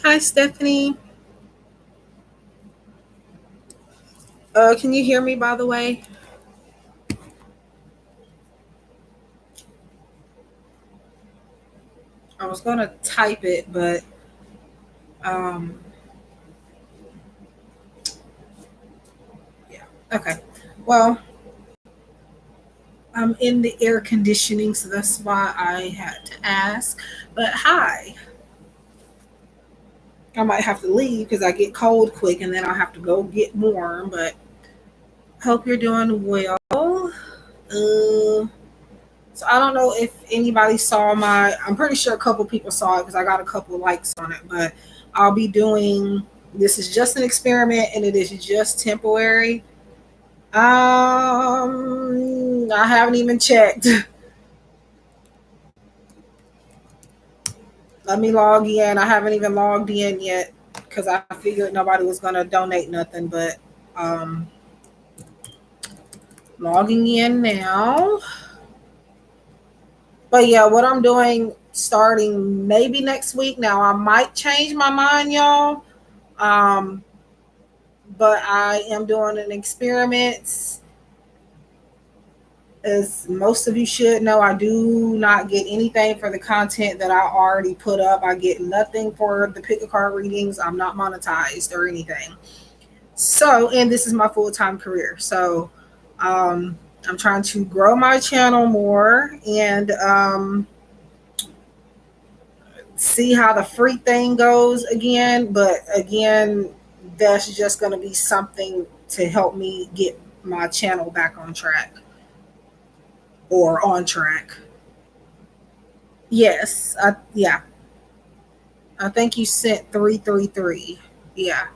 Hi, Stephanie. Can you hear me, by the way? I was going to type it, but um, yeah. Okay. Well, I'm in the air conditioning, so that's why I had to ask. But hi. I might have to leave because I get cold quick and then I'll have to go get warm. But hope you're doing well. So I don't know if anybody saw I'm pretty sure a couple people saw it because I got a couple likes on it. But I'll be doing. This is just an experiment and it is just temporary. I haven't even checked. Let me log in. I haven't even logged in yet because I figured nobody was gonna donate nothing. But um, logging in now. But yeah, what I'm doing starting maybe next week. Now I might change my mind, y'all. Um, but I am doing an experiment. As most of you should know, I do not get anything for the content that I already put up. I get nothing for the pick a card readings. I'm not monetized or anything. So, and this is my full time career. So, I'm trying to grow my channel more and see how the free thing goes again. But again, that's just going to be something to help me get my channel back on track or on track. Yes, yeah. I think you sent 333. Yeah,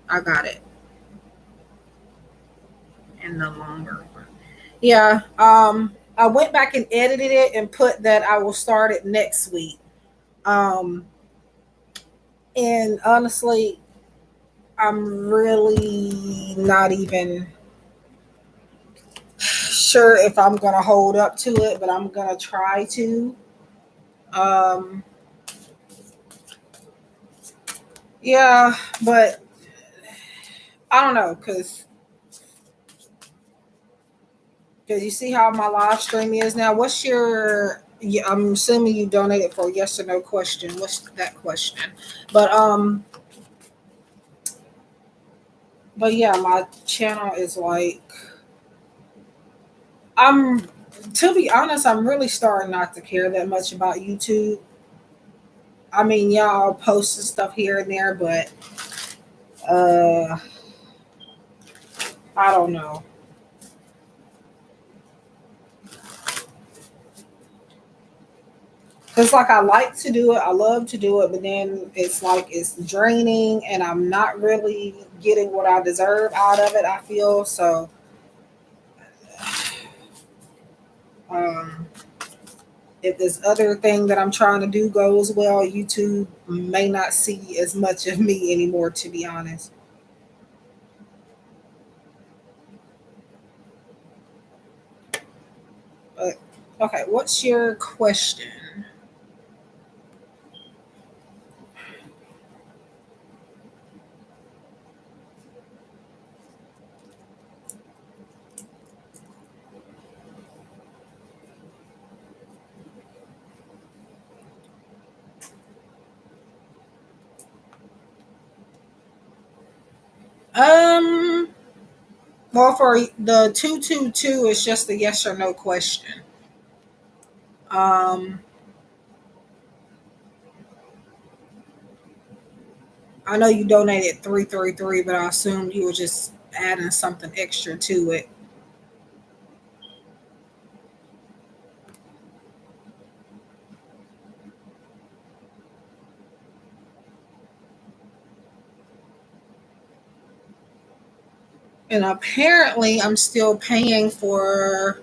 I got it. And the longer one. Yeah. I went back and edited it and put that I will start it next week. Um, and honestly, I'm really not even sure if I'm gonna hold up to it, but I'm gonna try to. Um, yeah, but I don't know because you see how my live stream is now. What's your? Yeah, I'm assuming you donated for a yes or no question. What's that question? But but yeah, my channel is like I'm. To be honest, I'm really starting not to care that much about YouTube. I mean, y'all posting stuff here and there, but uh, I don't know. Cause like I like to do it, I love to do it, but then it's like it's draining, and I'm not really getting what I deserve out of it. I feel so. Um, if this other thing that I'm trying to do goes well, YouTube may not see as much of me anymore. To be honest, but okay, what's your question? Um, well, for the 222, it's just a yes or no question. Um, I know you donated 333, but I assumed you were just adding something extra to it. And apparently, I'm still paying for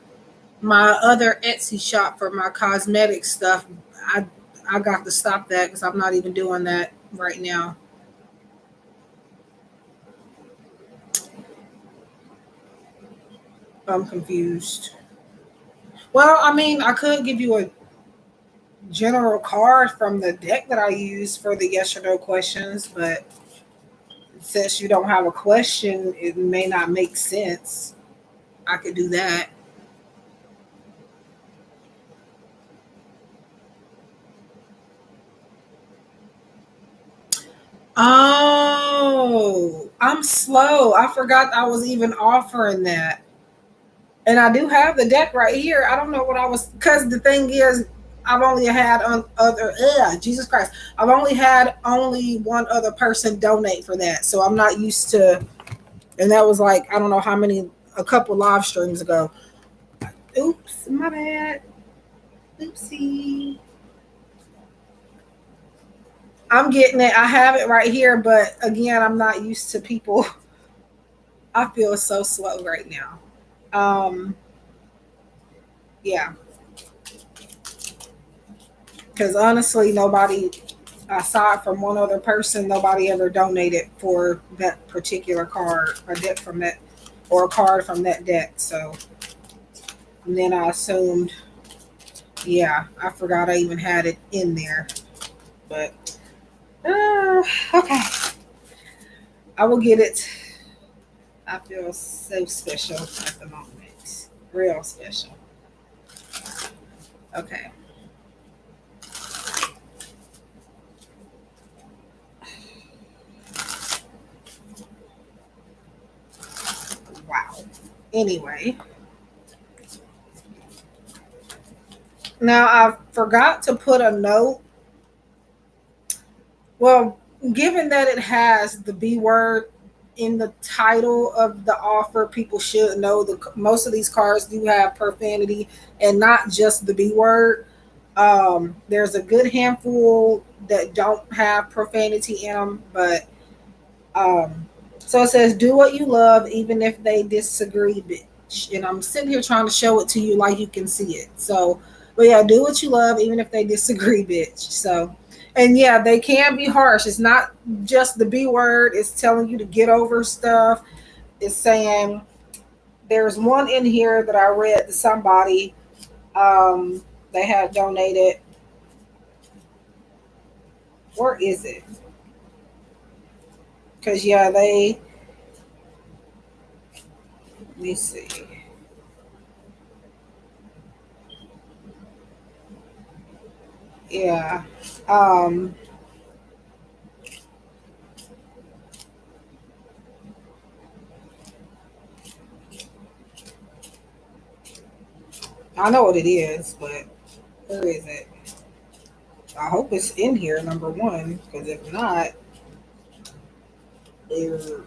my other Etsy shop for my cosmetic stuff. I I got to stop that because I'm not even doing that right now. I'm confused. Well, I mean, I could give you a general card from the deck that I use for the yes or no questions, but since you don't have a question, it may not make sense. I could do that. Oh, I'm slow. I forgot I was even offering that. And I do have the deck right here. I don't know what I was, because the thing is, I've only had other, Jesus Christ, I've only had only one other person donate for that. So I'm not used to, and that was like, I don't know how many, a couple live streams ago. Oops, my bad. Oopsie. I'm getting it. I have it right here, but again, I'm not used to people. I feel so slow right now. Um, yeah, because honestly, nobody, aside from one other person, nobody ever donated for that particular card, a deck from that, or a card from that deck. So, and then I assumed, yeah, I forgot I even had it in there. But okay, I will get it. I feel so special at the moment, real special. Okay. Wow. Anyway, now I forgot to put a note. Well, given that it has the B word in the title of the offer, people should know the most of these cards do have profanity and not just the B word. There's a good handful that don't have profanity in them, but so it says, "Do what you love, even if they disagree, bitch." And I'm sitting here trying to show it to you like you can see it. So, but yeah, do what you love, even if they disagree, bitch. So, and yeah, they can be harsh. It's not just the B word. It's telling you to get over stuff. It's saying there's one in here that I read to somebody. Um, they had donated. Where is it? Because yeah, they. Let me see. Yeah. Um, I know what it is, but where is it? I hope it's in here, number one, because if not, er,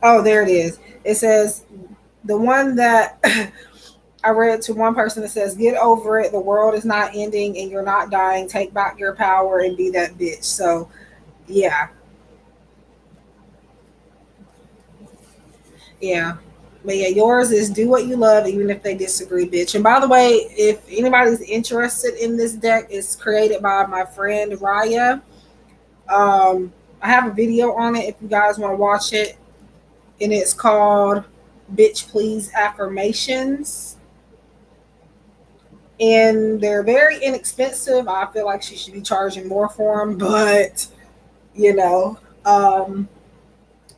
oh, there it is. It says the one that I read to one person that says, "Get over it. The world is not ending, and you're not dying. Take back your power and be that bitch." So, yeah, yeah. But yeah, yours is "Do what you love, even if they disagree, bitch." And by the way, if anybody's interested in this deck, it's created by my friend Raya. Um, I have a video on it if you guys want to watch it, and it's called "Bitch Please Affirmations." And they're very inexpensive. I feel like she should be charging more for them, but you know, um,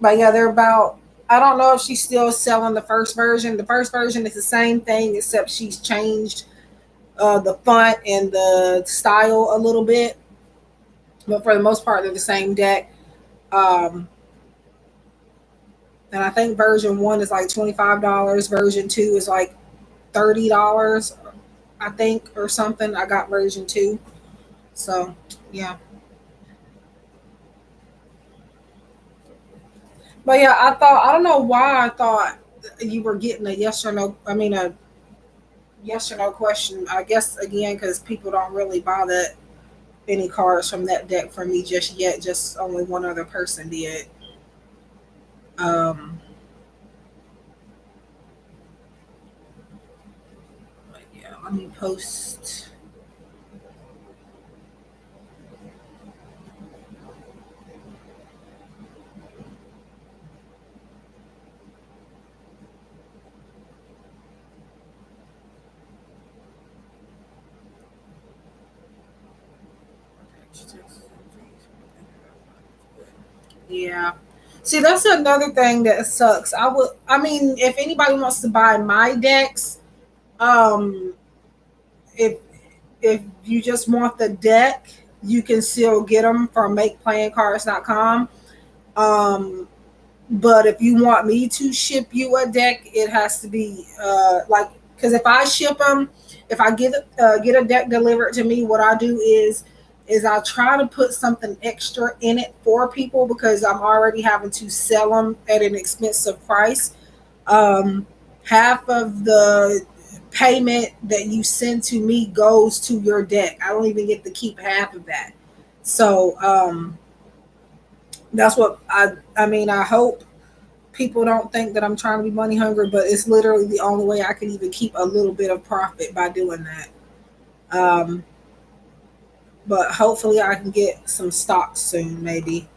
but yeah, they're about. I don't know if she's still selling the first version. The first version is the same thing, except she's changed the font and the style a little bit. But for the most part, they're the same deck. Um, and I think version one is like $25. Version two is like $30, I think, or something. I got version two. So yeah. But yeah, I don't know why I thought you were getting a yes or no, I mean a yes or no question. I guess again because people don't really buy that any cards from that deck for me just yet. Just only one other person did. Um but yeah, let me post. Yeah. See, that's another thing that sucks. I mean, if anybody wants to buy my decks, um, if if you just want the deck, you can still get them from makeplayingcards.com. Um, but if you want me to ship you a deck, it has to be like, because if I ship them, if I get a deck delivered to me, what I do is I try to put something extra in it for people because I'm already having to sell them at an expensive price. um, Half of the payment that you send to me goes to your deck. I don't even get to keep half of that. So that's what I mean. I hope people don't think that I'm trying to be money hungry, but it's literally the only way I can even keep a little bit of profit by doing that. Um, but hopefully I can get some stocks soon, maybe.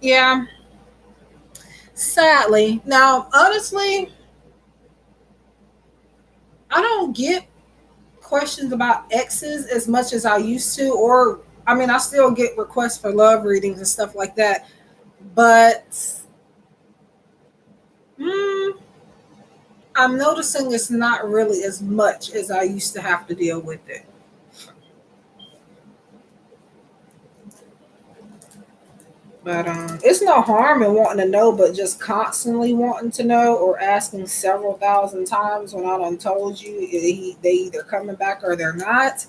Yeah, sadly. Now, honestly, I don't get questions about exes as much as I used to, or I mean, I still get requests for love readings and stuff like that, but mm, I'm noticing it's not really as much as I used to have to deal with it. But it's no harm in wanting to know, but just constantly wanting to know or asking several thousand times when I done told you they either coming back or they're not.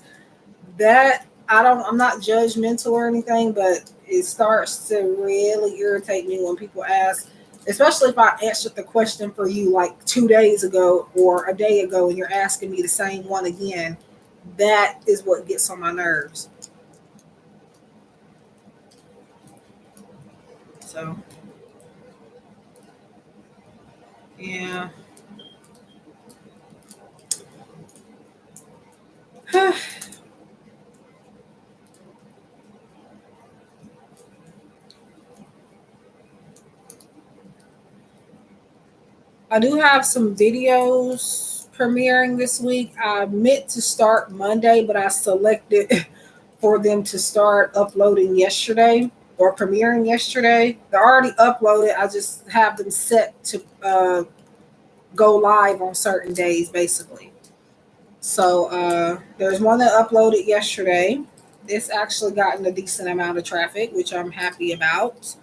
That I'm not judgmental or anything, but it starts to really irritate me when people ask, especially if I answered the question for you like 2 days ago or a day ago, and you're asking me the same one again. That is what gets on my nerves. So yeah. I do have some videos premiering this week. I meant to start Monday, but I selected for them to start uploading yesterday or premiering yesterday. They're already uploaded. I just have them set to go live on certain days, basically. So there's one that uploaded yesterday. This actually gotten a decent amount of traffic, which I'm happy about.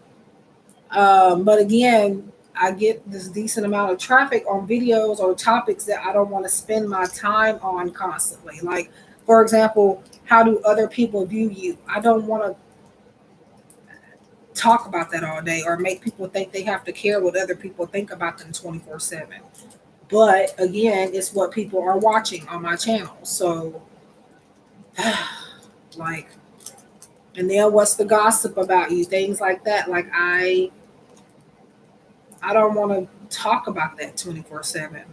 But again, I get this decent amount of traffic on videos or topics that I don't want to spend my time on constantly. Like, for example, how do other people view you? I don't want to talk about that all day or make people think they have to care what other people think about them 24/7. But again, it's what people are watching on my channel. So, like, and then what's the gossip about you? Things like that. Like, I don't want to talk about that 24/7.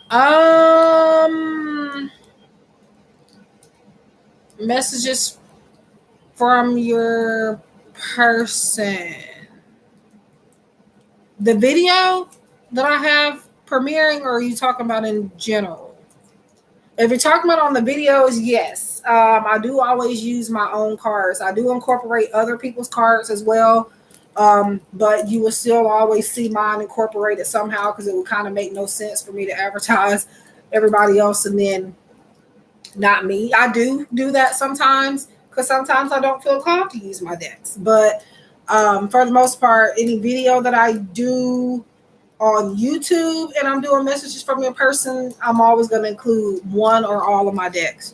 Um, Messages from your person. The video that I have premiering, or are you talking about in general? If you're talking about on the videos, yes. I do always use my own cards. I do incorporate other people's cards as well. But you will still always see mine incorporated somehow because it would kind of make no sense for me to advertise everybody else and then not me. I do that sometimes because sometimes I don't feel called to use my decks. But for the most part, any video that I do on YouTube and I'm doing messages from your person, I'm always going to include one or all of my decks.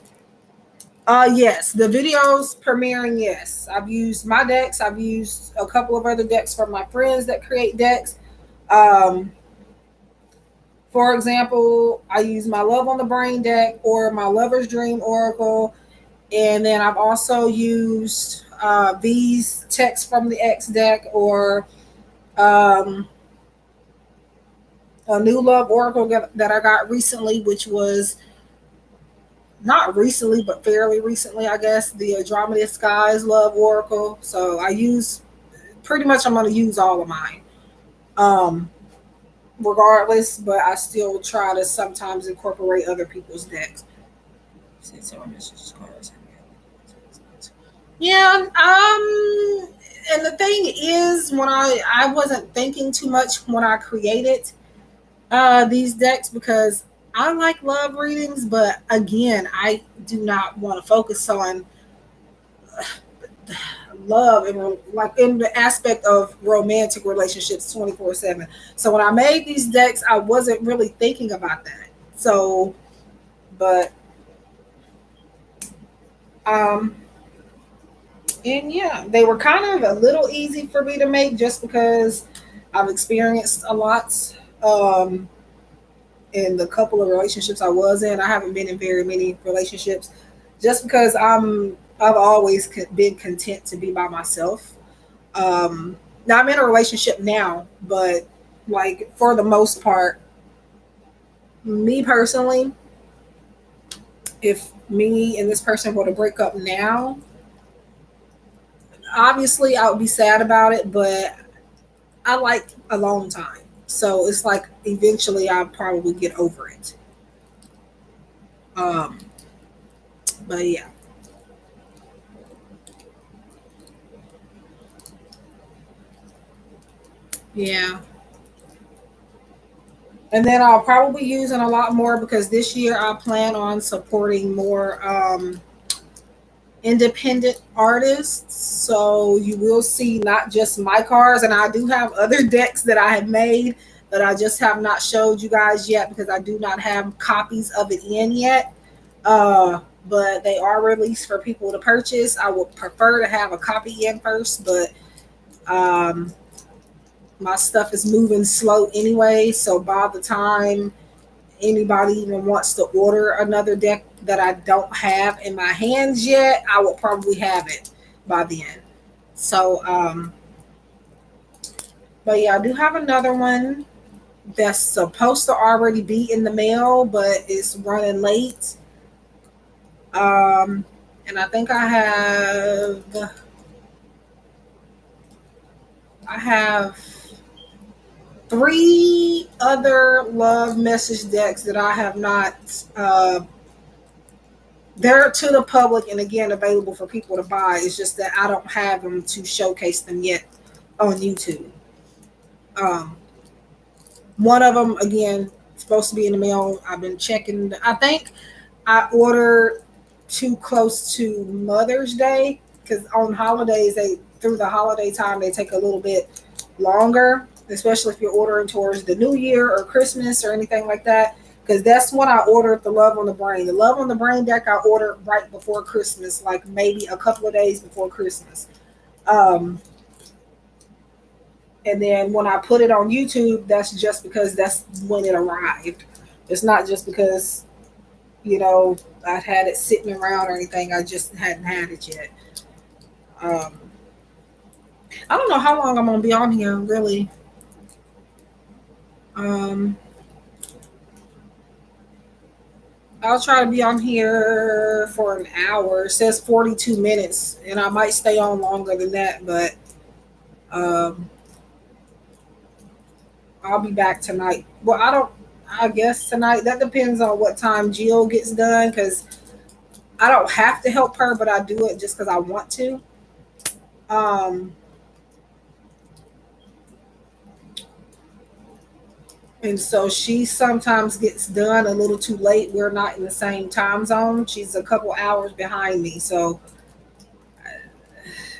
Yes, the videos premiering. Yes, I've used my decks. I've used a couple of other decks from my friends that create decks. Um, for example, I use my Love on the Brain deck or my Lover's Dream Oracle. And then I've also used V's text from the X deck or um, a new love oracle that I got recently, which was not recently, but fairly recently, I guess, the Andromeda Skies love oracle. So I use pretty much, I'm going to use all of mine. Um, regardless, but I still try to sometimes incorporate other people's decks. Yeah, and the thing is, when I wasn't thinking too much when I created these decks because I like love readings, but again, I do not want to focus on love and like in the aspect of romantic relationships 24/7. So when I made these decks, I wasn't really thinking about that. So, but um, and yeah, they were kind of a little easy for me to make just because I've experienced a lot. Um, in the couple of relationships I was in. I haven't been in very many relationships just because I've always been content to be by myself. Now I'm in a relationship now, but like for the most part, me personally, if me and this person were to break up now, obviously I would be sad about it, but I like alone time. So it's like eventually I'll probably get over it. Um, but yeah. Yeah. And then I'll probably be using a lot more because this year I plan on supporting more independent artists. So you will see not just my cards, and I do have other decks that I have made that I just have not showed you guys yet because I do not have copies of it in yet. But they are released for people to purchase. I would prefer to have a copy in first, but um, my stuff is moving slow anyway. So by the time anybody even wants to order another deck that I don't have in my hands yet, I will probably have it by then. So, but yeah, I do have another one that's supposed to already be in the mail, but it's running late. Um, and I have three other love message decks that I have not they're to the public and again available for people to buy. It's just that I don't have them to showcase them yet on YouTube. Um, One of them again supposed to be in the mail. I've been checking. I think I ordered too close to Mother's Day because on holidays they through the holiday time they take a little bit longer, especially if you're ordering towards the New Year or Christmas or anything like that. Because that's when I ordered the Love on the Brain. The Love on the Brain deck I ordered right before Christmas, like maybe a couple of days before Christmas. Um, and then when I put it on YouTube, that's just because that's when it arrived. It's not just because I had it sitting around or anything. I just hadn't had it yet. Um, I don't know how long I'm gonna be on here, really. Um, I'll try to be on here for an hour. It says 42 minutes, and I might stay on longer than that, but um, I'll be back tonight. Well, I don't. I guess tonight. That depends on what time Jill gets done, because I don't have to help her, but I do it just because I want to. Um, and so she sometimes gets done a little too late. We're not in the same time zone. She's a couple hours behind me, so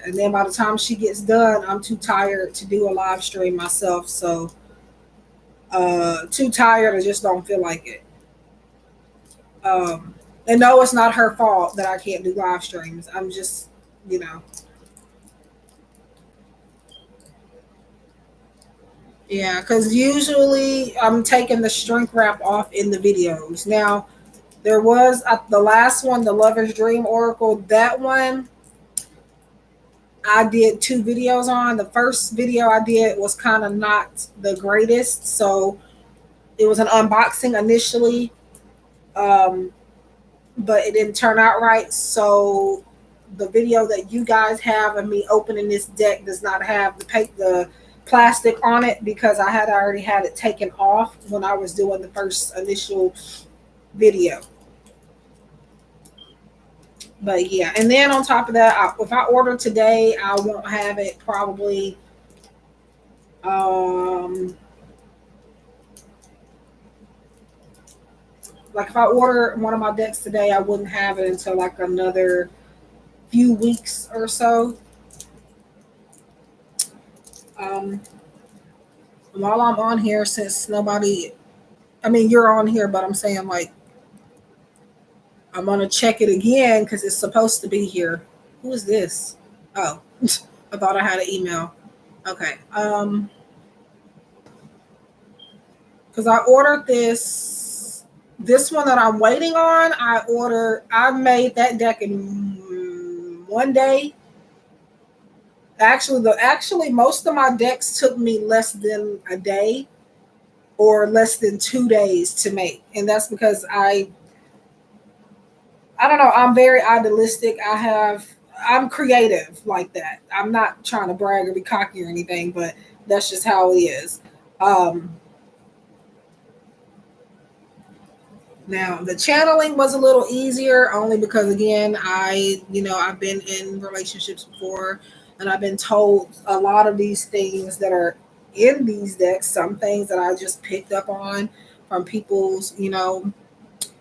and then by the time she gets done, I'm too tired to do a live stream myself. So too tired, I just don't feel like it. Um, and no, it's not her fault that I can't do live streams. I'm just, you know, yeah, because usually I'm taking the strength wrap off in the videos. Now, there was the last one, the Lover's Dream Oracle. That one I did two videos on. The first video I did was kind of not the greatest. So it was an unboxing initially, um, but it didn't turn out right. So the video that you guys have of me opening this deck does not have the plastic on it because I had already had it taken off when I was doing the first initial video. But yeah, and then on top of that, if I order today, I won't have it probably um like if I order one of my decks today, I wouldn't have it until like another few weeks or so. Um, while I'm on here, since nobody, I mean, you're on here, but I'm saying like I'm gonna check it again because it's supposed to be here. Who is this? Oh, I thought I had an email. Okay. Because I ordered this one that I'm waiting on. I made that deck in one day. Actually most of my decks took me less than a day or less than 2 days to make, and that's because I don't know. I'm very idealistic. I'm creative like that. I'm not trying to brag or be cocky or anything, but that's just how it is. Um, Now the channeling was a little easier only because again, I've been in relationships before and I've been told a lot of these things that are in these decks, some things that I just picked up on from people's,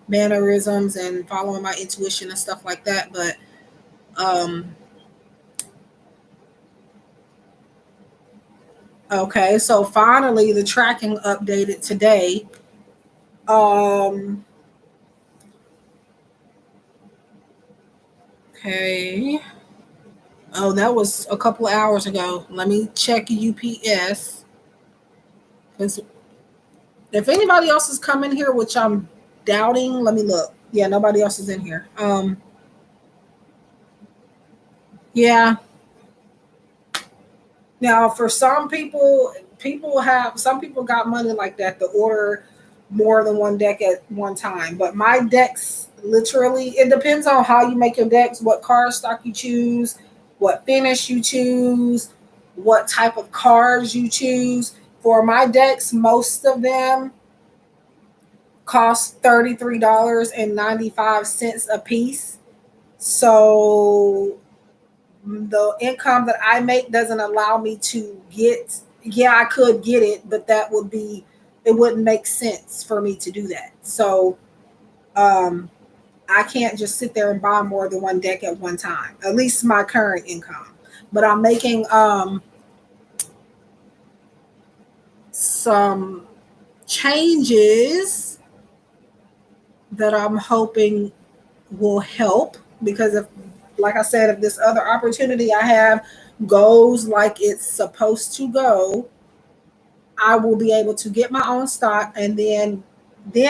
mannerisms and following my intuition and stuff like that. But um okay, so finally the tracking updated today. Um okay. Oh, that was a couple of hours ago. Let me check UPS. Because if anybody else is coming here, which I'm doubting, let me look. Yeah, nobody else is in here. Yeah. Now, for some people, some people got money like that to order more than one deck at one time. But my decks, literally, it depends on how you make your decks, what card stock you choose, what finish you choose, what type of cards you choose. For my decks, most of them cost $33.95 a piece. So the income that I make doesn't allow me to get, yeah, I could get it, but it wouldn't make sense for me to do that. So um I can't just sit there and buy more than one deck at one time, at least my current income. But I'm making some changes that I'm hoping will help because if, like I said, if this other opportunity I have goes like it's supposed to go, I will be able to get my own stock, and then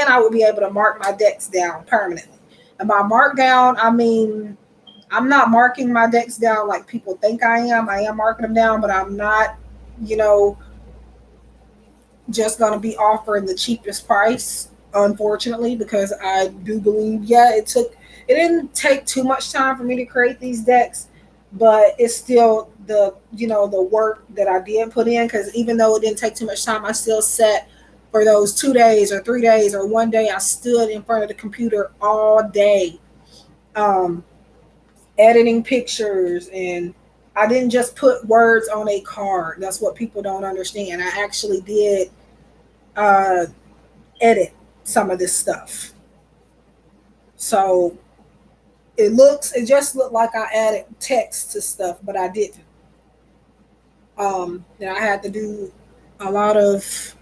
I will be able to mark my decks down permanently. And by mark down, I mean I'm not marking my decks down like people think I am. I am marking them down, but I'm not, you know, just going to be offering the cheapest price, unfortunately, because I do believe, yeah, it didn't take too much time for me to create these decks, but it's still the work that I did put in, because even though it didn't take too much time, I still sat for those 2 days or 3 days or one day. I stood in front of the computer all day, um, editing pictures, and I didn't just put words on a card. That's what people don't understand. I actually did uh, edit some of this stuff. So it just looked like I added text to stuff, but I didn't. And I had to do a lot of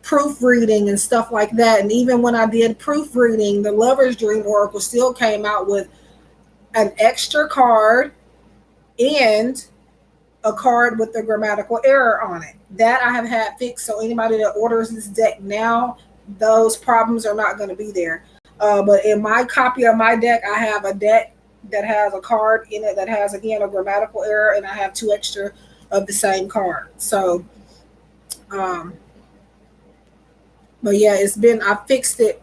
proofreading and stuff like that. And even when I did proofreading, the Lover's Dream Oracle still came out with an extra card and a card with the grammatical error on it. That I have had fixed. So anybody that orders this deck now, those problems are not going to be there. But in my copy of my deck, I have a deck that has a card in it that has, again, a grammatical error, and I have two extra of the same card. So, um, but yeah, I fixed it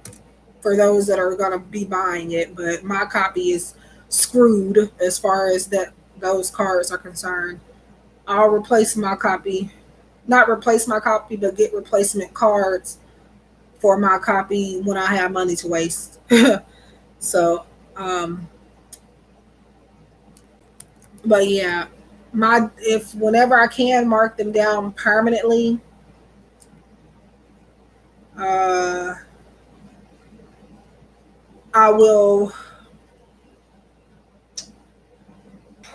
for those that are going to be buying it. But my copy is screwed as far as those cards are concerned. I'll replace my copy, not replace my copy, but get replacement cards for my copy when I have money to waste. So, um, but yeah, my if whenever I can mark them down permanently, uh, I will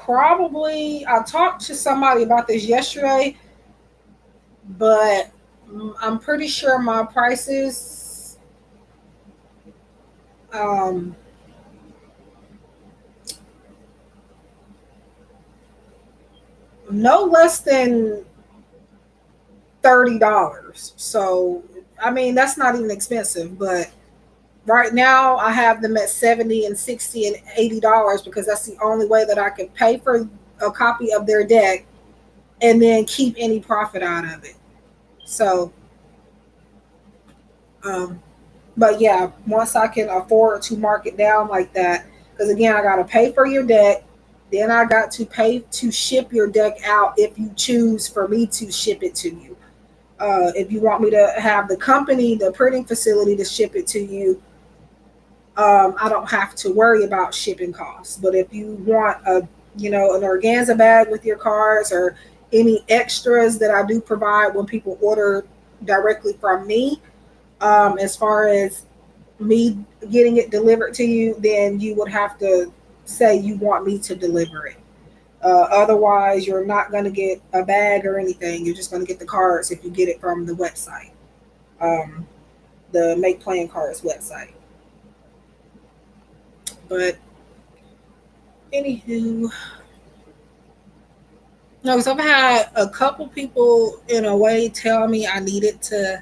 probably. I talked to somebody about this yesterday, but I'm pretty sure my prices, um, no less than $30. So I mean that's not even expensive, but right now I have them at 70 and 60 and $80 because that's the only way that I can pay for a copy of their deck and then keep any profit out of it. So, um, but yeah, once I can afford to mark it down like that, because again, I got to pay for your deck, then I got to pay to ship your deck out if you choose for me to ship it to you. If you want me to have the company, the printing facility to ship it to you, I don't have to worry about shipping costs. But if you want an organza bag with your cards or any extras that I do provide when people order directly from me, as far as me getting it delivered to you, then you would have to say you want me to deliver it. Otherwise, you're not going to get a bag or anything. You're just going to get the cards if you get it from the website, um, the Make Playing Cards website. But anywho, no, because I've had a couple people in a way tell me I needed to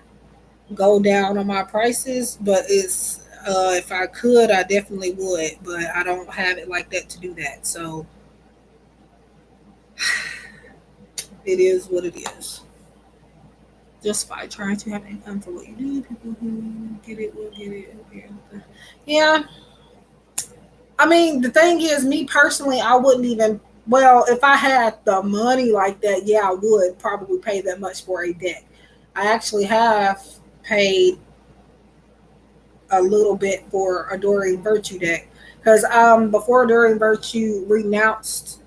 go down on my prices, but it's if I could, I definitely would, but I don't have it like that to do that. So it is what it is. Just by trying to have income for what you do, people who get it will get it. Yeah, I mean, the thing is, me personally, I wouldn't even. Well, if I had the money like that, yeah, I would probably pay that much for a deck. I actually have paid a little bit for Adoring Virtue deck because before Adoring Virtue renounced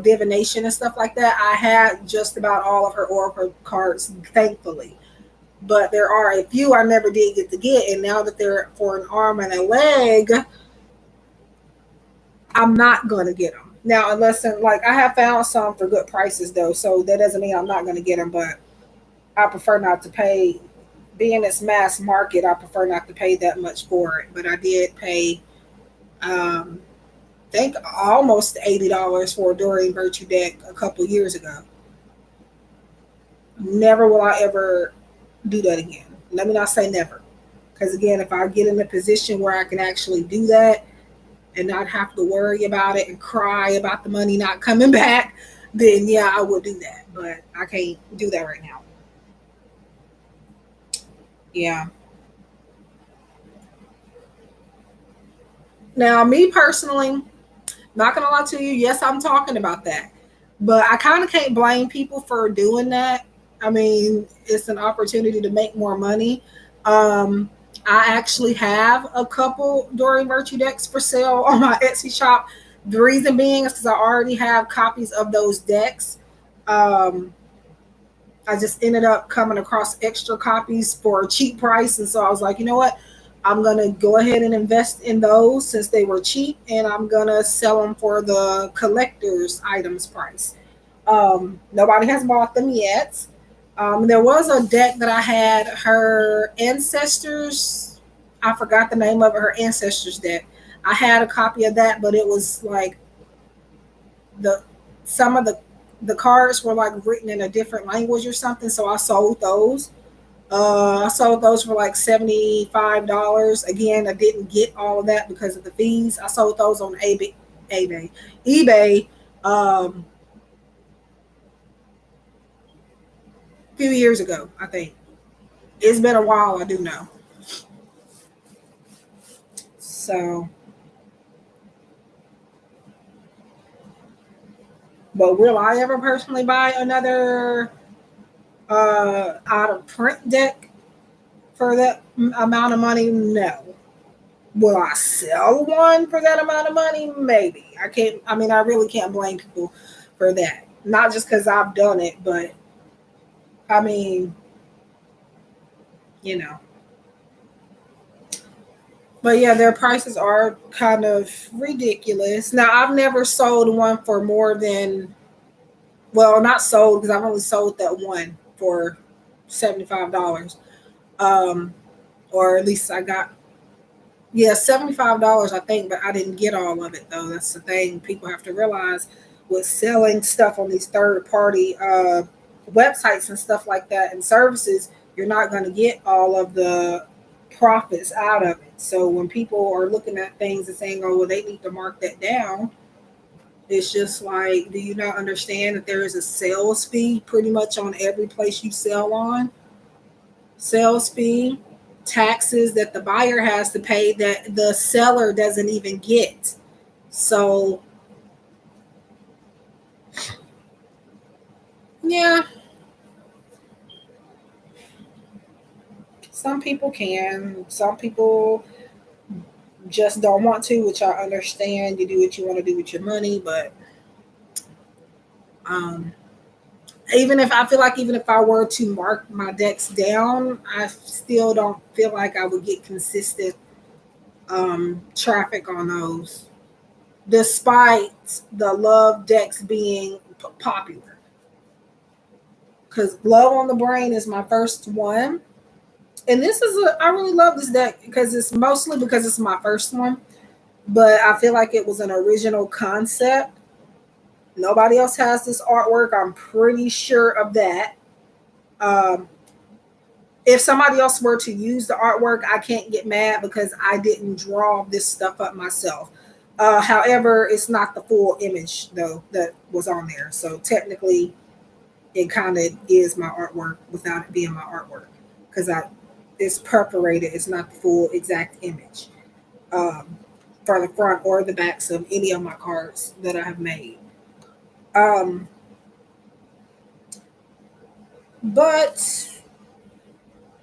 divination and stuff like that, I had just about all of her oracle cards, thankfully. But there are a few I never did get to get, and now that they're for an arm and a leg, I'm not gonna get them now unless like I have found some for good prices though, so that doesn't mean I'm not gonna get them. But I prefer not to pay. Being it's mass market, I prefer not to pay that much for it. But I did pay, I think almost $80 for a Dorian Virtue deck a couple years ago. Never will I ever do that again. Let me not say never, because again, if I get in a position where I can actually do that and not have to worry about it and cry about the money not coming back, then yeah, I would do that. But I can't do that right now. Yeah. Now, me personally, not gonna lie to you, yes, I'm talking about that. But I kind of can't blame people for doing that. I mean, it's an opportunity to make more money. Um, I actually have a couple Dorian Virtue decks for sale on my Etsy shop. The reason being is because I already have copies of those decks. Um, I just ended up coming across extra copies for a cheap price. And so I was like, you know what? I'm going to go ahead and invest in those since they were cheap, and I'm going to sell them for the collector's items price. Nobody has bought them yet. There was a deck that I had her ancestors. I forgot the name of it, her ancestors deck. I had a copy of that, but it was like the some of the cards were like written in a different language or something. So I sold those. I sold those for like $75. Again, I didn't get all of that because of the fees. I sold those on eBay a few years ago, I think. It's been a while, I do know. So But will I ever personally buy another out of print deck for that amount of money? No. Will I sell one for that amount of money? Maybe. I can't. I mean, I really can't blame people for that. Not just because I've done it, but I mean, you know. But yeah, their prices are kind of ridiculous. Now, I've never sold one for more than, well, not sold because I've only sold that one for $75. Um, or at least I got, yeah, $75, I think, but I didn't get all of it though. That's the thing people have to realize with selling stuff on these third party websites and stuff like that and services, you're not going to get all of the profits out of it. So when people are looking at things and saying, oh, well, they need to mark that down, it's just like, do you not understand that there is a sales fee pretty much on every place you sell on? Sales fee, taxes that the buyer has to pay that the seller doesn't even get. So, yeah, some people can, some people just don't want to, which I understand. You do what you want to do with your money, but um, even if I feel like even if I were to mark my decks down, I still don't feel like I would get consistent traffic on those, despite the love decks being popular. Because Love on the Brain is my first one, and this is I really love this deck because it's mostly because it's my first one, but I feel like it was an original concept. Nobody else has this artwork. I'm pretty sure of that. Um, if somebody else were to use the artwork, I can't get mad because I didn't draw this stuff up myself. However, it's not the full image though that was on there. So technically, it kind of is my artwork without it being my artwork because I it's perforated. It's not the full exact image um, for the front or the backs of any of my cards that I have made. Um, but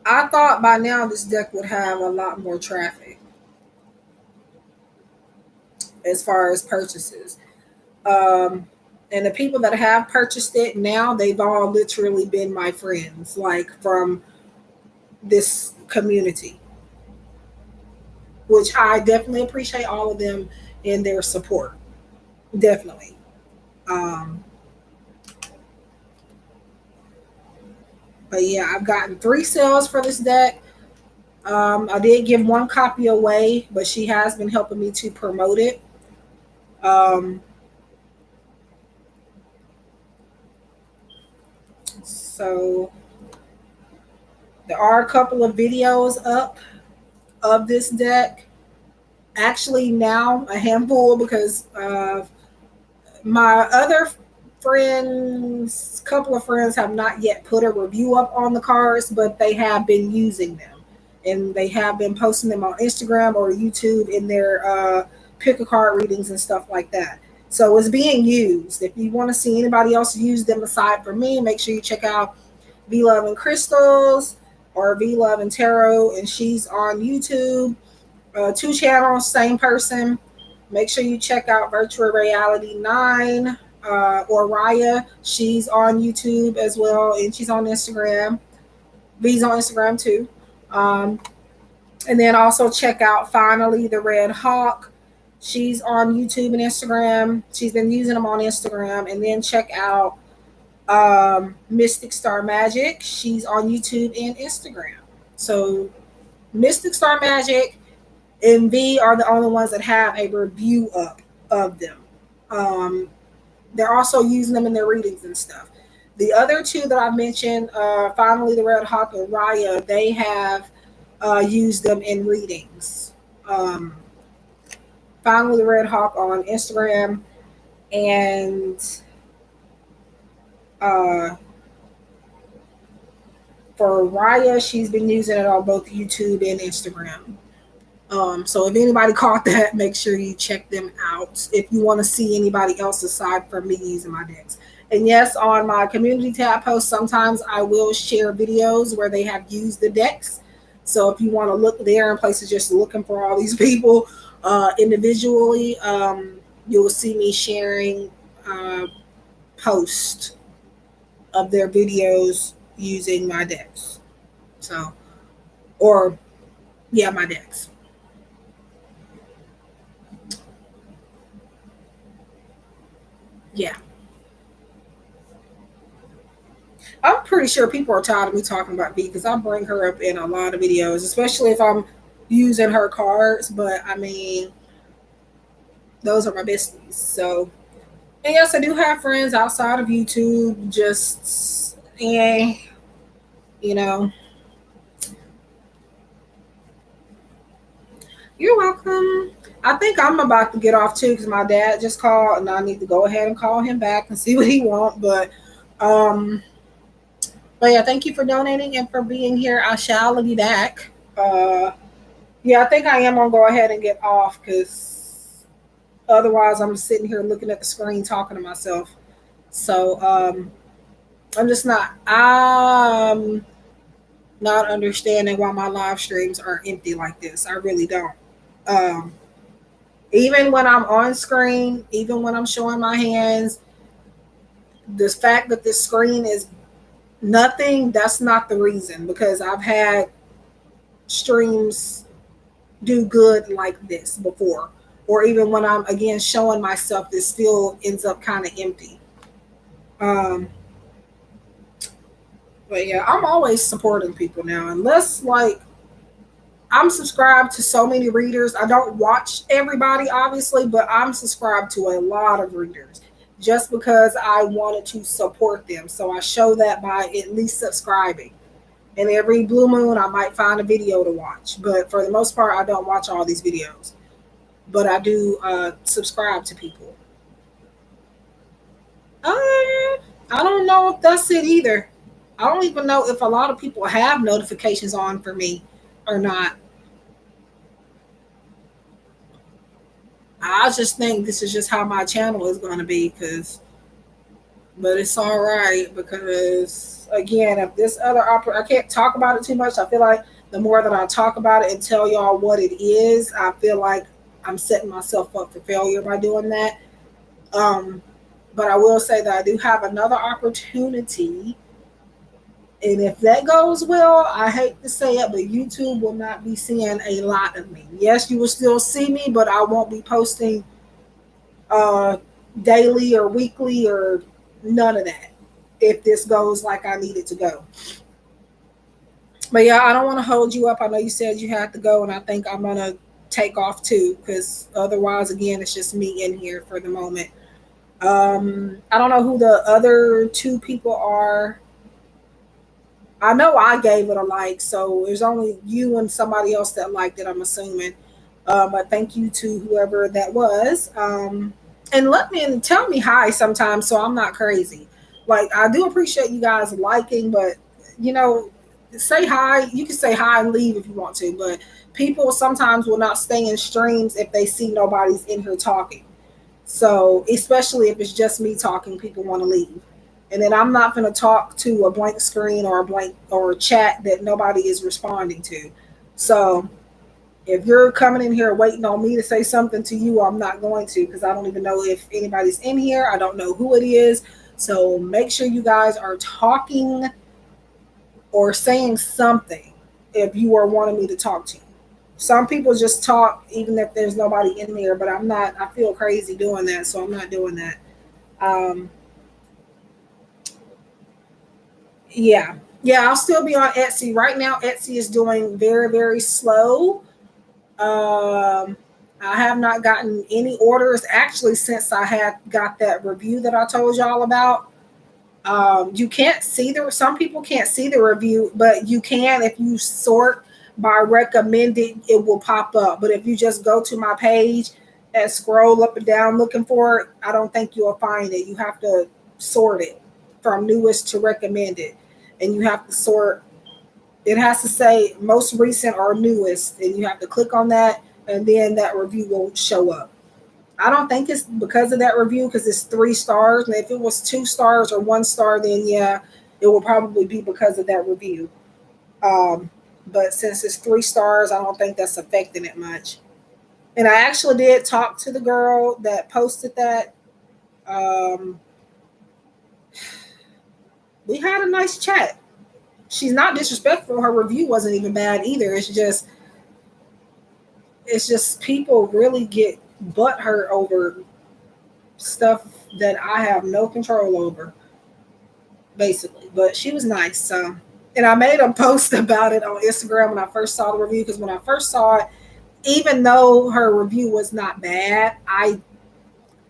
I thought by now this deck would have a lot more traffic as far as purchases. Um, and the people that have purchased it now, they've all literally been my friends, like from this community, which I definitely appreciate all of them and their support. Definitely. Um, but yeah, I've gotten 3 sales for this deck. I did give one copy away, but she has been helping me to promote it. Um, so there are a couple of videos up of this deck. Actually, now a handful because my other friends, couple of friends, have not yet put a review up on the cards, but they have been using them and they have been posting them on Instagram or YouTube in their pick a card readings and stuff like that. So it's being used. If you want to see anybody else use them aside from me, make sure you check out V Love and Crystals or V Love and Tarot, and she's on YouTube. 2 channels, same person. Make sure you check out Virtual Reality 9 or Raya. She's on YouTube as well, and she's on Instagram. V's on Instagram too. Um, and then also check out Finally the Red Hawk. She's on YouTube and Instagram. She's been using them on Instagram. And then check out Mystic Star Magic. She's on YouTube and Instagram. So Mystic Star Magic and V are the only ones that have a review up of them. Um, they're also using them in their readings and stuff. The other two that I mentioned, Finally the Red Hawk and Raya, they have used them in readings. Um, Finally the Red Hawk on Instagram, and uh, for Raya, she's been using it on both YouTube and Instagram. So if anybody caught that, make sure you check them out if you want to see anybody else aside from me using my decks. And yes, on my community tab post, sometimes I will share videos where they have used the decks. So if you want to look there in places just looking for all these people individually, you will see me sharing posts of their videos using my decks. So, or yeah, my decks. Yeah. I'm pretty sure people are tired of me talking about V because I bring her up in a lot of videos, especially if I'm using her cards. But I mean, those are my besties. So, and yes, I do have friends outside of YouTube. Just, you know, you're welcome. I think I'm about to get off too because my dad just called and I need to go ahead and call him back and see what he wants. Um, but yeah, thank you for donating and for being here. I shall be back. Yeah, I think I am gonna go ahead and get off because otherwise I'm sitting here looking at the screen talking to myself. So I'm just not understanding why my live streams are empty like this. I really don't. Um, Even when I'm on screen, even when I'm showing my hands, the fact that this screen is nothing, that's not the reason because I've had streams do good like this before. Or even when I'm again showing myself, this still ends up kind of empty. Um, but yeah, I'm always supporting people now, unless like I'm subscribed to so many readers. I don't watch everybody, obviously, but I'm subscribed to a lot of readers just because I wanted to support them. So I show that by at least subscribing. And every blue moon, I might find a video to watch. But for the most part, I don't watch all these videos. But I do subscribe to people. I don't know if that's it either. I don't even know if a lot of people have notifications on for me or not. I just think this is just how my channel is going to be but it's all right because again, if this other I can't talk about it too much. I feel like the more that I talk about it and tell y'all what it is, I feel like I'm setting myself up for failure by doing that. Um, but I will say that I do have another opportunity. And if that goes well, I hate to say it, but YouTube will not be seeing a lot of me. Yes, you will still see me, but I won't be posting uh, daily or weekly or none of that if this goes like I need it to go. But yeah, I don't want to hold you up. I know you said you had to go, and I think I'm going to take off too because otherwise, again, it's just me in here for the moment. I don't know who the other two people are. I know I gave it a like, so there's only you and somebody else that liked it, I'm assuming. But thank you to whoever that was. And let me and tell me hi sometimes so I'm not crazy. Like, I do appreciate you guys liking, but you know, say hi. You can say hi and leave if you want to, but people sometimes will not stay in streams if they see nobody's in here talking. So, especially if it's just me talking, people want to leave. And then I'm not going to talk to a blank screen or a blank or a chat that nobody is responding to. So, if you're coming in here waiting on me to say something to you, I'm not going to because I don't even know if anybody's in here. I don't know who it is. So, make sure you guys are talking or saying something if you are wanting me to talk to you. Some people just talk even if there's nobody in there, but I'm not, I feel crazy doing that, so I'm not doing that. Um, yeah. Yeah, I'll still be on Etsy. Right now, Etsy is doing very, very slow. Um, I have not gotten any orders actually since I had got that review that I told y'all about. You can't see some people can't see the review, but you can if you sort by recommended, it will pop up. But if you just go to my page and scroll up and down looking for it, I don't think you'll find it. You have to sort it from newest to recommended, and you have to sort It has to say most recent or newest, and you have to click on that, and then that review will show up. I don't think it's because of that review because it's 3 stars. And if it was 2 stars or 1 star, then yeah, it will probably be because of that review. Um, but since it's 3 stars, I don't think that's affecting it much. And I actually did talk to the girl that posted that. Um, we had a nice chat. She's not disrespectful. Her review wasn't even bad either. It's just people really get butthurt over stuff that I have no control over, basically. But she was nice. So, and I made a post about it on Instagram when I first saw the review because when I first saw it, even though her review was not bad,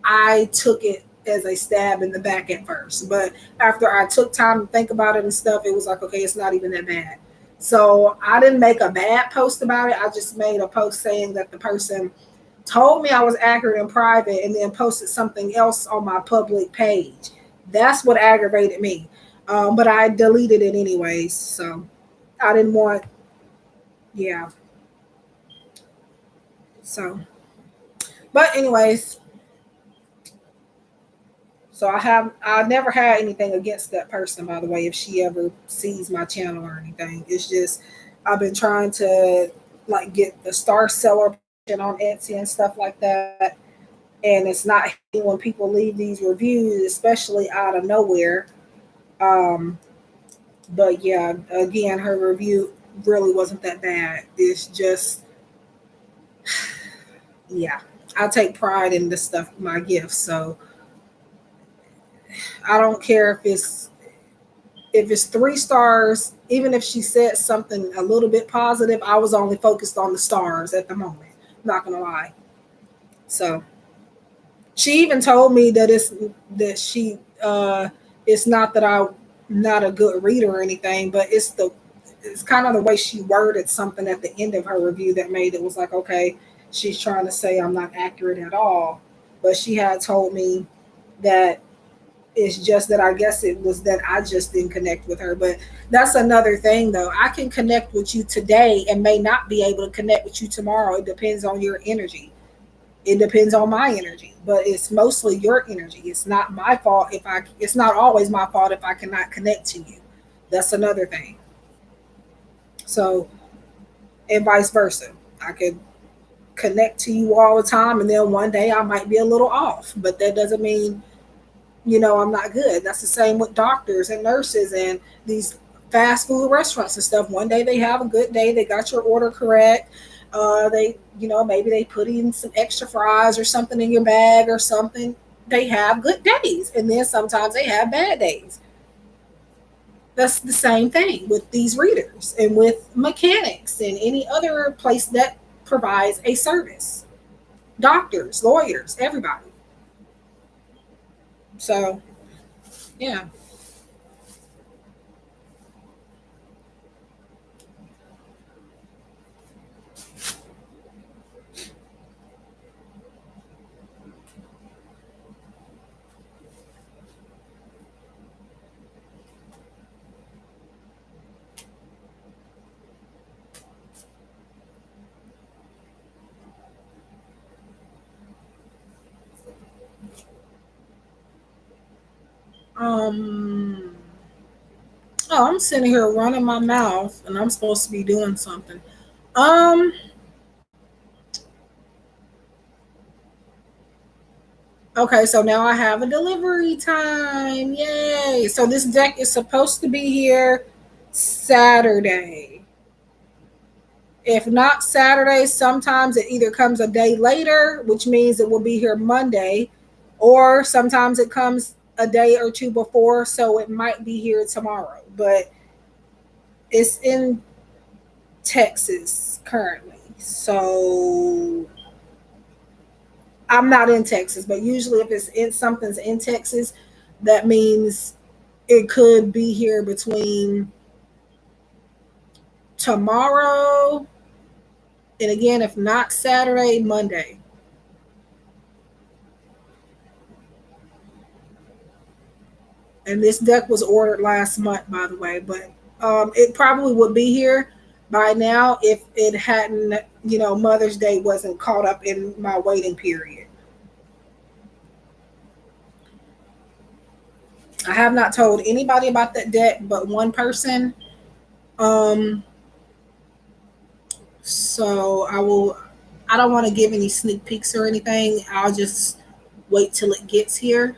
I took it as a stab in the back at first. But after I took time to think about it and stuff, it was like, okay, it's not even that bad. So I didn't make a bad post about it. I just made a post saying that the person told me I was accurate in private and then posted something else on my public page. That's what aggravated me. But I deleted it anyways. So I didn't want, yeah. So, but anyways, so I never had anything against that person, by the way, if she ever sees my channel or anything. It's just I've been trying to like get the star seller on Etsy and stuff like that. And it's not hitting when people leave these reviews, especially out of nowhere. Um, but yeah, again, her review really wasn't that bad. It's just, yeah, I take pride in the stuff, my gifts. So I don't care if it's 3 stars, even if she said something a little bit positive, I was only focused on the stars at the moment. I'm not gonna lie. So she even told me that she it's not that I'm not a good reader or anything, but it's kind of the way she worded something at the end of her review that made it was like, okay, she's trying to say I'm not accurate at all. But she had told me that it's just that I guess it was that I just didn't connect with her. But that's another thing, though. I can connect with you today and may not be able to connect with you tomorrow. It depends on your energy. It depends on my energy, but it's mostly your energy. It's not my fault if I. It's not always my fault if I cannot connect to you. That's another thing. So and vice versa. I could connect to you all the time, and then one day I might be a little off, but that doesn't mean I'm not good. That's the same with doctors and nurses and these fast food restaurants and stuff. One day they have a good day, they got your order correct. They, maybe they put in some extra fries or something in your bag or something. They have good days, and then sometimes they have bad days. That's the same thing with these readers and with mechanics and any other place that provides a service. Doctors, lawyers, everybody. So, yeah. Um, oh, I'm sitting here running my mouth and I'm supposed to be doing something. Um, okay, so now I have a delivery time. Yay. So this deck is supposed to be here Saturday. If not Saturday, sometimes it either comes a day later, which means it will be here Monday, or sometimes it comes a day or two before, so it might be here tomorrow. But it's in Texas currently. So I'm not in Texas, but usually if it's in something's in Texas, that means it could be here between tomorrow and again, if not Saturday, Monday. And this deck was ordered last month, by the way, but It probably would be here by now if it hadn't, Mother's Day wasn't caught up in my waiting period. I have not told anybody about that deck but one person. Um, so I don't want to give any sneak peeks or anything. I'll just wait till it gets here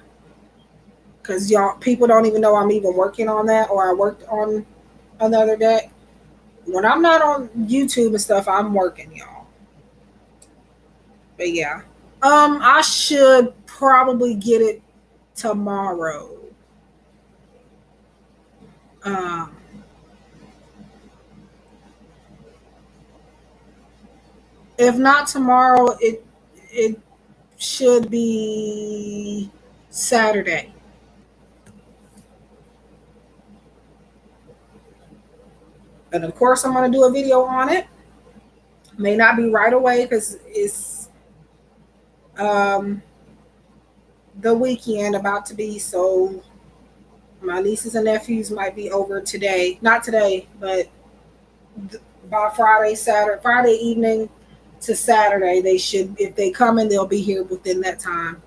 because y'all people don't even know I'm even working on that or I worked on another deck. When I'm not on YouTube and stuff, I'm working, y'all. But yeah. I should probably get it tomorrow. Um, if not tomorrow, it should be Saturday. And of course, I'm gonna do a video on it. May not be right away because it's um, the weekend about to be. So my nieces and nephews might be over today. Not today, but by Friday evening to Saturday, they should. If they come in, they'll be here within that time.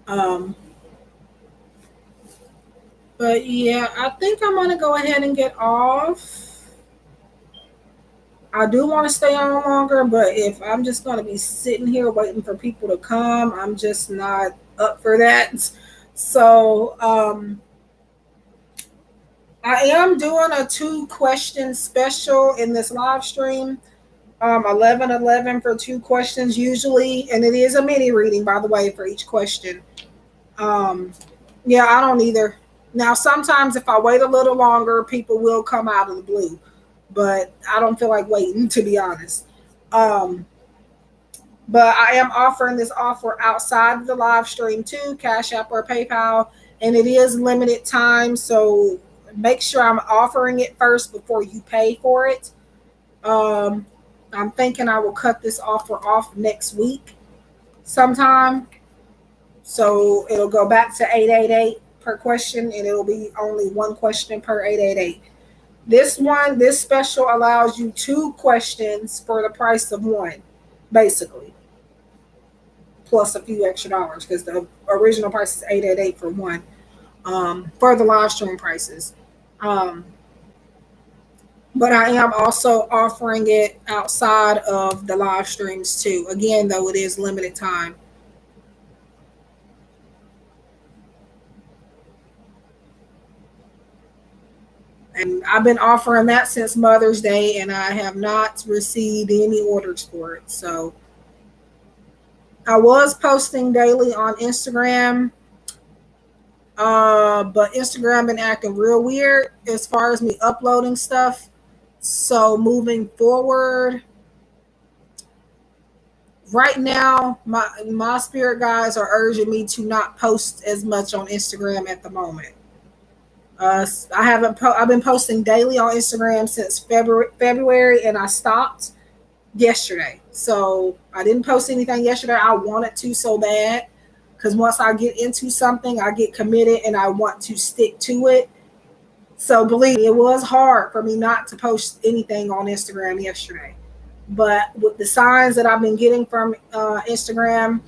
Um, but yeah, I think I'm gonna go ahead and get off. I do want to stay on longer, but if I'm just going to be sitting here waiting for people to come, I'm just not up for that. So I am doing a 2 question special in this live stream. 11 for 2 questions usually, and it is a mini reading, by the way, for each question. Um, yeah, I don't either. Now, sometimes if I wait a little longer, people will come out of the blue, but I don't feel like waiting, to be honest. Um, but I am offering this offer outside of the live stream too, Cash App or PayPal, and it is limited time. So make sure I'm offering it first before you pay for it. Um, I'm thinking I will cut this offer off next week sometime. So it'll go back to 888 per question, and it'll be only 1 question per 888. This special allows you 2 questions for the price of one, basically, plus a few extra dollars because the original price is 888 for one. For the live stream prices. Um, but I am also offering it outside of the live streams too. Again, though, it is limited time. And I've been offering that since Mother's Day, and I have not received any orders for it. So I was posting daily on Instagram, but Instagram been acting real weird as far as me uploading stuff. So moving forward, right now, my spirit guides are urging me to not post as much on Instagram at the moment. I haven't. I've been posting daily on Instagram since February, and I stopped yesterday. So I didn't post anything yesterday. I wanted to so bad because once I get into something, I get committed and I want to stick to it. So believe me, it was hard for me not to post anything on Instagram yesterday. But with the signs that I've been getting from Instagram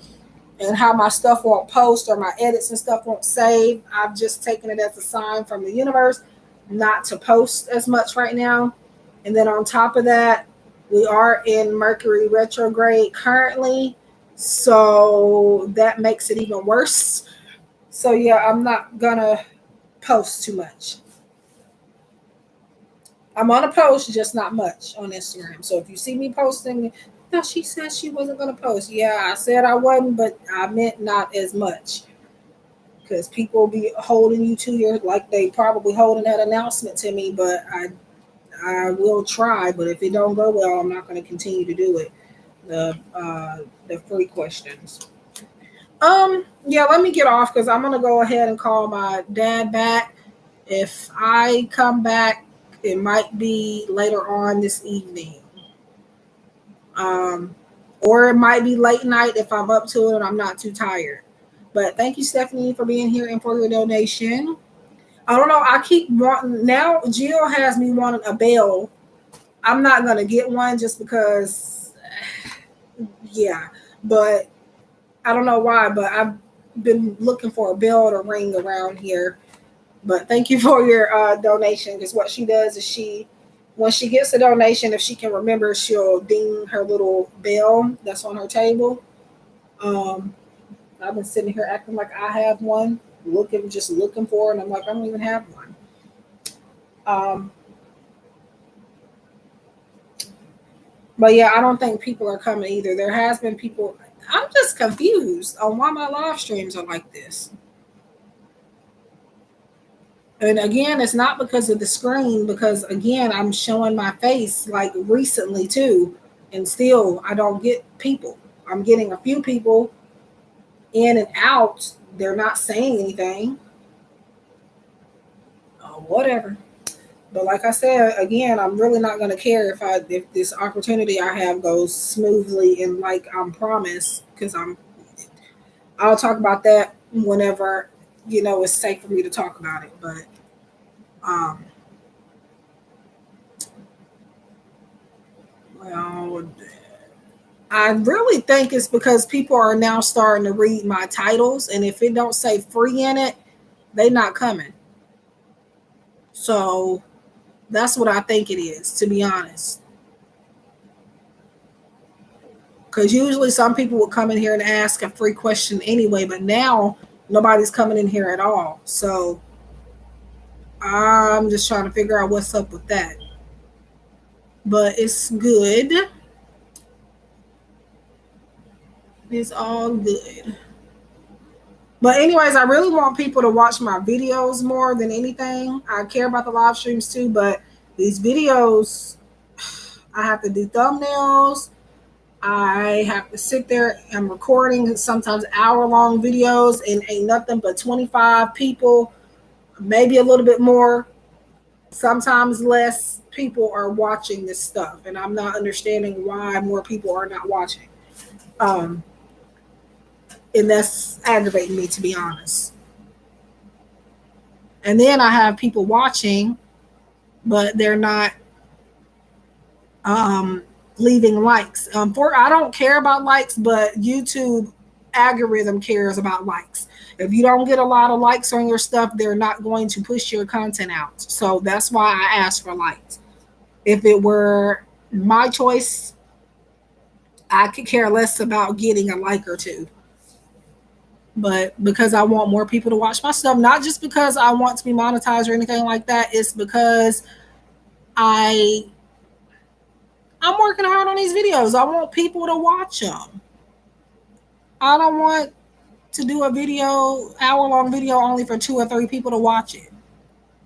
and how my stuff won't post or my edits and stuff won't save, I've just taken it as a sign from the universe not to post as much right now. And then on top of that, we are in Mercury retrograde currently. So that makes it even worse. So yeah, I'm not gonna post too much. I'm on a post, just not much on Instagram. So if you see me posting, no, she said she wasn't going to post. Yeah, I said I wasn't, but I meant not as much. Because people be holding you to your, like they probably holding that announcement to me, but I will try. But if it don't go well, I'm not going to continue to do it. The free questions. Yeah, let me get off because I'm gonna go ahead and call my dad back. If I come back, it might be later on this evening. Um, or it might be late night if I'm up to it and I'm not too tired. But thank you, Stephanie, for being here and for your donation. I don't know. I keep wanting now. Jill has me wanting a bell. I'm not gonna get one just because, yeah. But I don't know why. But I've been looking for a bell to ring around here. But thank you for your donation. Because what she does is when she gets a donation, if she can remember, she'll ding her little bell that's on her table. Um, I've been sitting here acting like I have one, just looking for it, and I'm like, I don't even have one. Um, but yeah, I don't think people are coming either. There has been people. I'm just confused on why my live streams are like this. And again, it's not because of the screen, because again, I'm showing my face like recently too, and still I don't get people. I'm getting a few people in and out. They're not saying anything. Whatever. But like I said, again, I'm really not gonna care if this opportunity I have goes smoothly and like I'm promised, because I'll talk about that whenever it's safe for me to talk about it. But um, well, I really think it's because people are now starting to read my titles, and if it don't say free in it, they not coming. So that's what I think it is, to be honest. Because usually some people would come in here and ask a free question anyway, but now nobody's coming in here at all. So I'm just trying to figure out what's up with that. But it's good. It's all good. But anyways, I really want people to watch my videos more than anything. I care about the live streams too, but these videos, I have to do thumbnails. I have to sit there and recording sometimes hour-long videos, and ain't nothing but 25 people, maybe a little bit more, sometimes less people are watching this stuff, and I'm not understanding why more people are not watching. Um, and that's aggravating me, to be honest. And then I have people watching, but they're not um, leaving likes. I don't care about likes, but YouTube algorithm cares about likes. If you don't get a lot of likes on your stuff, they're not going to push your content out. So that's why I ask for likes. If it were my choice, I could care less about getting a like or two. But because I want more people to watch my stuff, not just because I want to be monetized or anything like that, it's because I I'm working hard on these videos. I want people to watch them. I don't want to do a video, hour-long video, only for 2 or 3 people to watch it.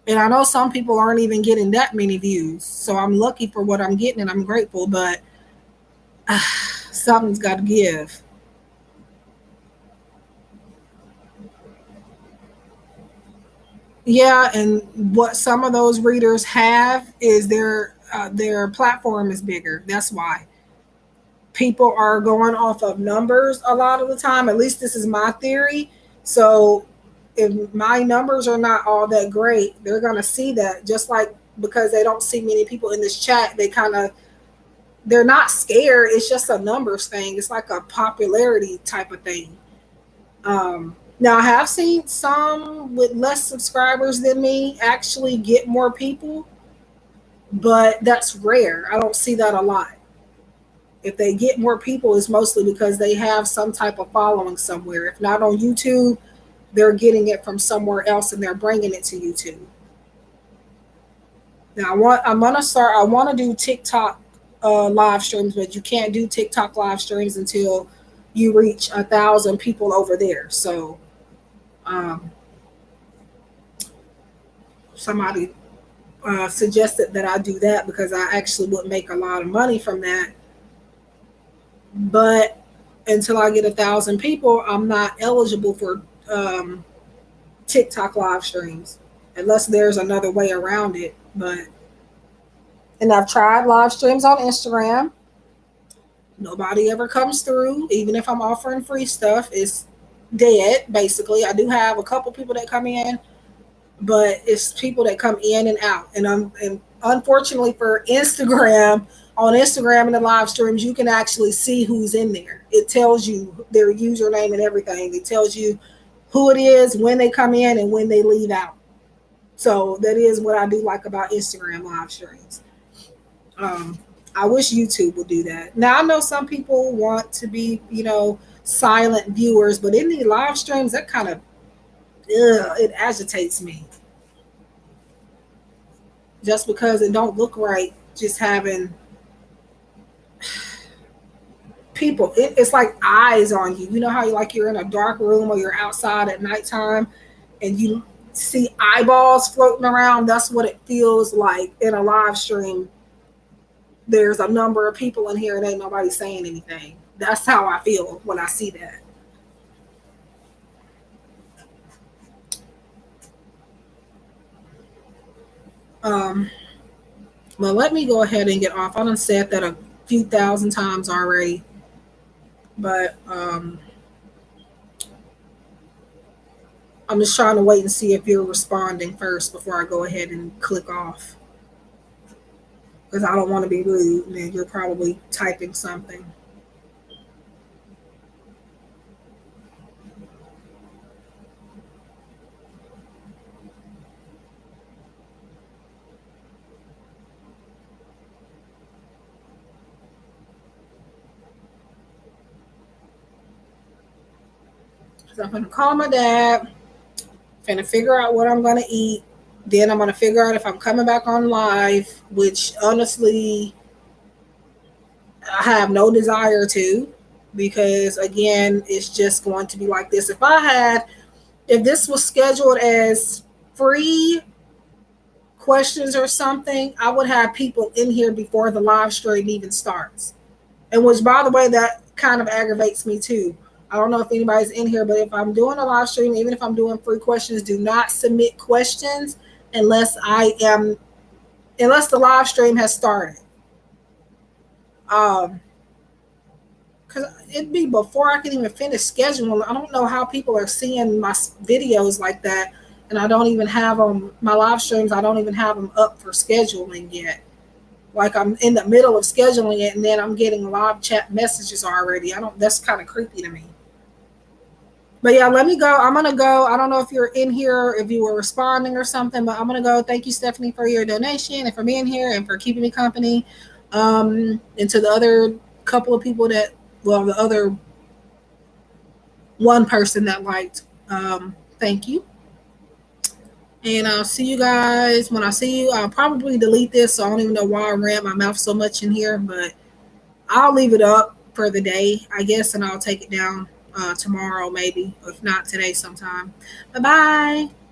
And I know some people aren't even getting that many views. So I'm lucky for what I'm getting and I'm grateful, but something's got to give. Yeah, and what some of those readers have is their platform is bigger. That's why people are going off of numbers a lot of the time. At least this is my theory. So if my numbers are not all that great, they're gonna see that. Just like because they don't see many people in this chat, they're not scared. It's just a numbers thing. It's like a popularity type of thing. Now I have seen some with less subscribers than me actually get more people, but that's rare. I don't see that a lot. If they get more people, it's mostly because they have some type of following somewhere. If not on YouTube, they're getting it from somewhere else and they're bringing it to YouTube. Now I want to do TikTok live streams, but you can't do TikTok live streams until you reach 1,000 people over there. So um, somebody suggested that I do that because I actually would make a lot of money from that. But until I get 1,000 people, I'm not eligible for TikTok live streams unless there's another way around it. And I've tried live streams on Instagram. Nobody ever comes through. Even if I'm offering free stuff, it's dead basically. I do have a couple people that come in, but it's people that come in and out. And unfortunately for Instagram, on Instagram and the live streams, you can actually see who's in there. It tells you their username and everything. It tells you who it is, when they come in, and when they leave out. So that is what I do like about Instagram live streams. Um, I wish YouTube would do that. Now I know some people want to be, silent viewers, but in the live streams, that kind of it agitates me just because it don't look right. Just having people, it's like eyes on you. You know how you're in a dark room or you're outside at nighttime and you see eyeballs floating around. That's what it feels like in a live stream. There's a number of people in here and ain't nobody saying anything. That's how I feel when I see that. Um, well, let me go ahead and get off. I done said that a few thousand times already, but I'm just trying to wait and see if you're responding first before I go ahead and click off because I don't want to be rude and you're probably typing something. So I'm going to call my dad, going to figure out what I'm going to eat. Then I'm going to figure out if I'm coming back on live, which honestly, I have no desire to because, again, it's just going to be like this. If this was scheduled as free questions or something, I would have people in here before the live stream even starts. And which, by the way, that kind of aggravates me too. I don't know if anybody's in here, but if I'm doing a live stream, even if I'm doing free questions, do not submit questions unless unless the live stream has started. Um, because it'd be before I can even finish scheduling. I don't know how people are seeing my videos like that, and I don't even have them. My live streams, I don't even have them up for scheduling yet. Like I'm in the middle of scheduling it, and then I'm getting live chat messages already. I don't. That's kind of creepy to me. But yeah, let me go. I'm gonna go. I don't know if you're in here, if you were responding or something, but I'm gonna go. Thank you, Stephanie, for your donation and for being here and for keeping me company. And to the other couple of people the other one person that liked. Thank you. And I'll see you guys when I see you. I'll probably delete this, so I don't even know why I ran my mouth so much in here, but I'll leave it up for the day, I guess, and I'll take it down tomorrow, maybe, if not today sometime. Bye bye.